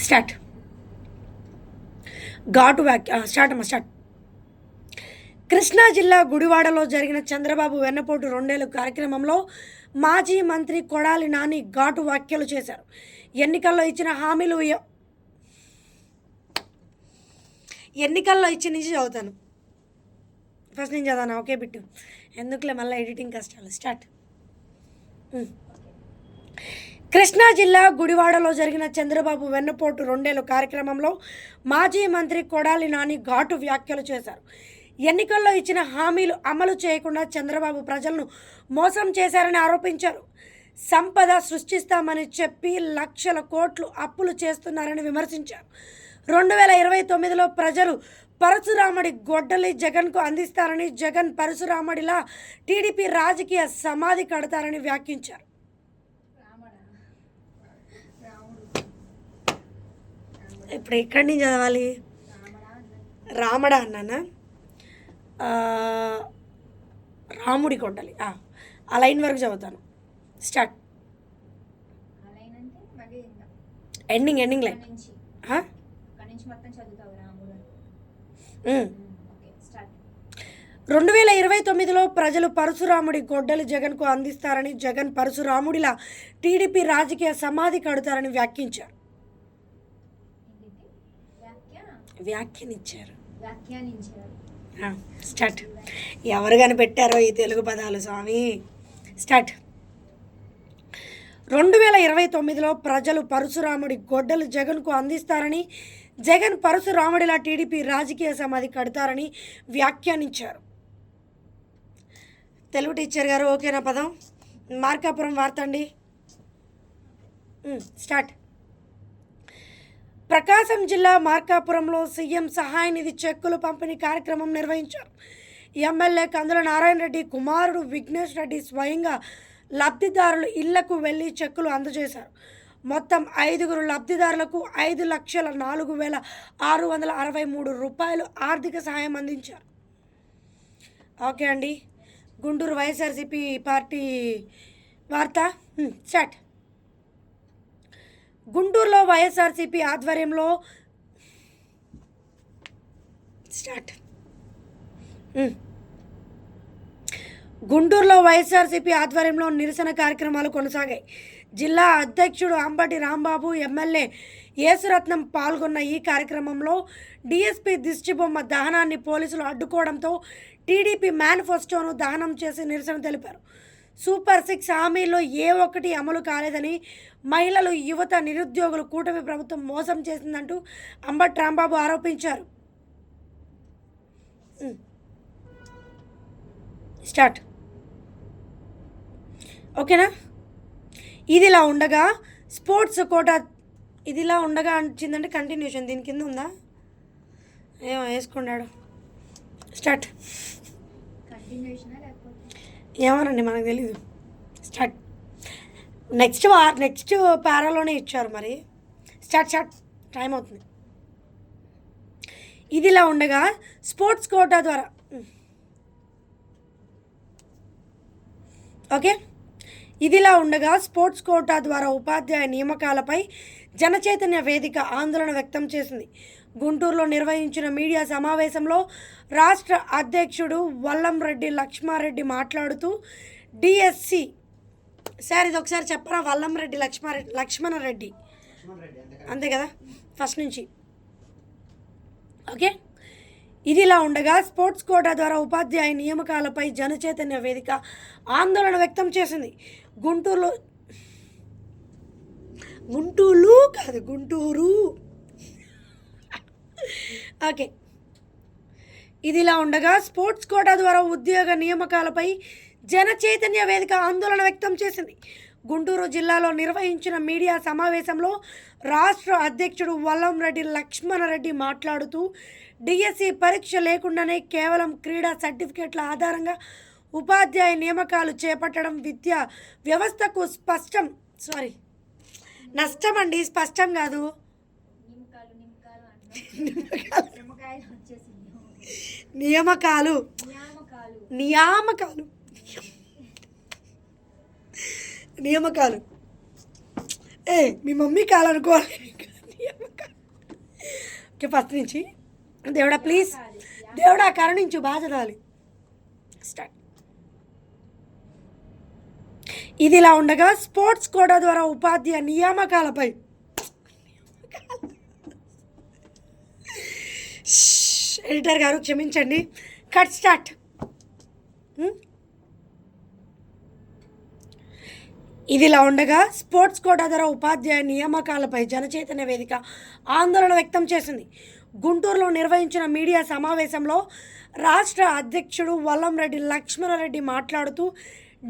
Start. ఘాటు వ్యాఖ్య start. Krishna జిల్లా గుడివాడలో జరిగిన చంద్రబాబు వెన్నపోటు 2 ఏళ్ల కార్యక్రమంలో మాజీ మంత్రి కొడాలి నాని ఘాటు వ్యాఖ్యలు చేశారు. ఎన్నికల్లో ఇచ్చిన నుంచి చదువుతాను. ఫస్ట్ నేను చదవనా? ఓకే బిట్టు, ఎందుకులే మళ్ళీ ఎడిటింగ్ కష్టాలు. స్టార్ట్. కృష్ణా జిల్లా గుడివాడలో జరిగిన చంద్రబాబు వెన్నపోటు 2 ఏళ్ల కార్యక్రమంలో మాజీ మంత్రి కొడాలి నాని ఘాటు వ్యాఖ్యలు చేశారు. ఎన్నికల్లో ఇచ్చిన హామీలు అమలు చేయకుండా చంద్రబాబు ప్రజలను మోసం చేశారని ఆరోపించారు. సంపద సృష్టిస్తామని చెప్పి లక్షల కోట్లు అప్పులు చేస్తున్నారని విమర్శించారు. 2029లో ప్రజలు పరశురాముడి గొడ్డలి జగన్కు అందిస్తారని, జగన్ పరశురాముడిలా టీడీపీ రాజకీయ సమాధి కడతారని వ్యాఖ్యించారు. ఇప్పుడు ఎక్కడి నుంచి చదవాలి? రామడా అన్నానా? రాముడి గొడ్డలి, ఆ లైన్ వరకు చదువుతాను. స్టార్ట్. Ending line. 2029లో ప్రజలు పరశురాముడి గొడ్డలి జగన్కు అందిస్తారని, జగన్ పరశురాముడిలా టీడీపీ రాజకీయ సమాధి కడతారని వ్యాఖ్యించారు. స్టార్ట్. ఎవరు కనిపెట్టారో ఈ తెలుగు పదాలు స్వామి. స్టార్ట్. 2029లో ప్రజలు పరశురాముడి గొడ్డలు జగన్కు అందిస్తారని, జగన్ పరశురాముడిలా టీడీపీ రాజకీయ సమాధి కడతారని వ్యాఖ్యానించారు. తెలుగు టీచర్ గారు ఓకేనా? పదం మార్కాపురం వార్త అండి. స్టార్ట్. ప్రకాశం జిల్లా మార్కాపురంలో సీఎం సహాయ నిధి చెక్కులు పంపిణీ కార్యక్రమం నిర్వహించారు. ఎమ్మెల్యే కందుల నారాయణ రెడ్డి కుమారుడు విఘ్నేష్ రెడ్డి స్వయంగా లబ్ధిదారుల ఇళ్లకు వెళ్లి చెక్కులు అందజేశారు. మొత్తం 5 లబ్ధిదారులకు 5,04,663 రూపాయలు ఆర్థిక సహాయం అందించారు. ఓకే అండి. గుంటూరు వైఎస్ఆర్సీపీ పార్టీ వార్త. స్టార్ట్. గుంటూరులో వైఎస్ఆర్సీపీ ఆధ్వర్యంలో స్టార్ట్. గుంటూరులో వైఎస్ఆర్సీపీ ఆధ్వర్యంలో నిరసన కార్యక్రమాలు కొనసాగాయి. జిల్లా అధ్యక్షుడు అంబటి రాంబాబు, ఎమ్మెల్యే యేసురత్నం పాల్గొన్న ఈ కార్యక్రమంలో డీఎస్పీ దిష్టిబొమ్మ దహనాన్ని పోలీసులు అడ్డుకోవడంతో టీడీపీ మేనిఫెస్టోను దహనం చేసి నిరసన తెలిపారు. సూపర్ 6 హామీల్లో ఏ ఒక్కటి అమలు కాలేదని, మహిళలు, యువత, నిరుద్యోగులు కూటమి ప్రభుత్వం మోసం చేసిందంటూ అంబటి రాంబాబు ఆరోపించారు. స్టార్ట్. ఓకేనా? ఇదిలా ఉండగా స్పోర్ట్స్ కోటా వచ్చిందంటే కంటిన్యూషన్ దీని కింద ఉందా? ఏమో వేసుకున్నాడు. స్టార్ట్. ఏమోనండి, మనకు తెలీదు. స్టార్ట్. నెక్స్ట్ పారాలోనే ఇచ్చారు మరి. స్టార్ట్. టైం అవుతుంది. ఇదిలా ఉండగా స్పోర్ట్స్ కోటా ద్వారా ఇదిలా ఉండగా స్పోర్ట్స్ కోటా ద్వారా ఉపాధ్యాయ నియామకాలపై జనచైతన్య వేదిక ఆందోళన వ్యక్తం చేసింది. గుంటూరులో నిర్వహించిన మీడియా సమావేశంలో రాష్ట్ర అధ్యక్షుడు వల్లంరెడ్డి లక్ష్మారెడ్డి మాట్లాడుతూ డిఎస్సి సార్ ఇది ఒకసారి చెప్పరా? వల్లంరెడ్డి లక్ష్మణరెడ్డి అంతే కదా ఫస్ట్ నుంచి. ఓకే. ఇదిలా ఉండగా స్పోర్ట్స్ కోటా ద్వారా ఉపాధ్యాయ నియామకాలపై జనచైతన్య వేదిక ఆందోళన వ్యక్తం చేసింది. గుంటూరు ఓకే. ఇదిలా ఉండగా స్పోర్ట్స్ కోటా ద్వారా ఉద్యోగ నియామకాలపై జనచైతన్య వేదిక ఆందోళన వ్యక్తం చేసింది. గుంటూరు జిల్లాలో నిర్వహించిన మీడియా సమావేశంలో రాష్ట్ర అధ్యక్షుడు వల్లంరెడ్డి లక్ష్మణరెడ్డి మాట్లాడుతూ డిఎస్సి పరీక్ష లేకుండానే కేవలం క్రీడా సర్టిఫికేట్ల ఆధారంగా ఉపాధ్యాయ నియామకాలు చేపట్టడం విద్యా వ్యవస్థకు నష్టం అండి, స్పష్టం కాదు. నియామకాలు మీ మమ్మీ కాలనుకోవాలి. ఫస్ట్ నుంచి దేవుడా ప్లీజ్, దేవుడా కరుణించు, బాగా చదవాలి. స్టార్ట్. ఇదిలా ఉండగా స్పోర్ట్స్ కోటా ద్వారా ఉపాధ్యాయ నియామకాలపై ఎడిటర్ గారు క్షమించండి, కట్ స్టార్ట్. ఇదిలా ఉండగా స్పోర్ట్స్ కోటా ద్వారా ఉపాధ్యాయ నియామకాలపై జనచైతన్య వేదిక ఆందోళన వ్యక్తం చేసింది. గుంటూరులో నిర్వహించిన మీడియా సమావేశంలో రాష్ట్ర అధ్యక్షుడు వల్లంరెడ్డి లక్ష్మణరెడ్డి మాట్లాడుతూ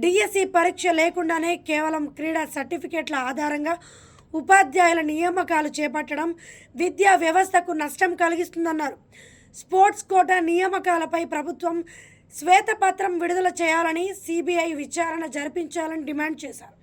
డిఎస్సి పరీక్ష లేకుండానే కేవలం క్రీడా సర్టిఫికేట్ల ఆధారంగా ఉపాధ్యాయుల నియామకాలు చేపట్టడం విద్యా వ్యవస్థకు నష్టం కలిగిస్తుందన్నారు. స్పోర్ట్స్ కోటా నియామకాలపై ప్రభుత్వం శ్వేతపత్రం విడుదల చేయాలని, సిబిఐ విచారణ జరిపించాలని డిమాండ్ చేశారు.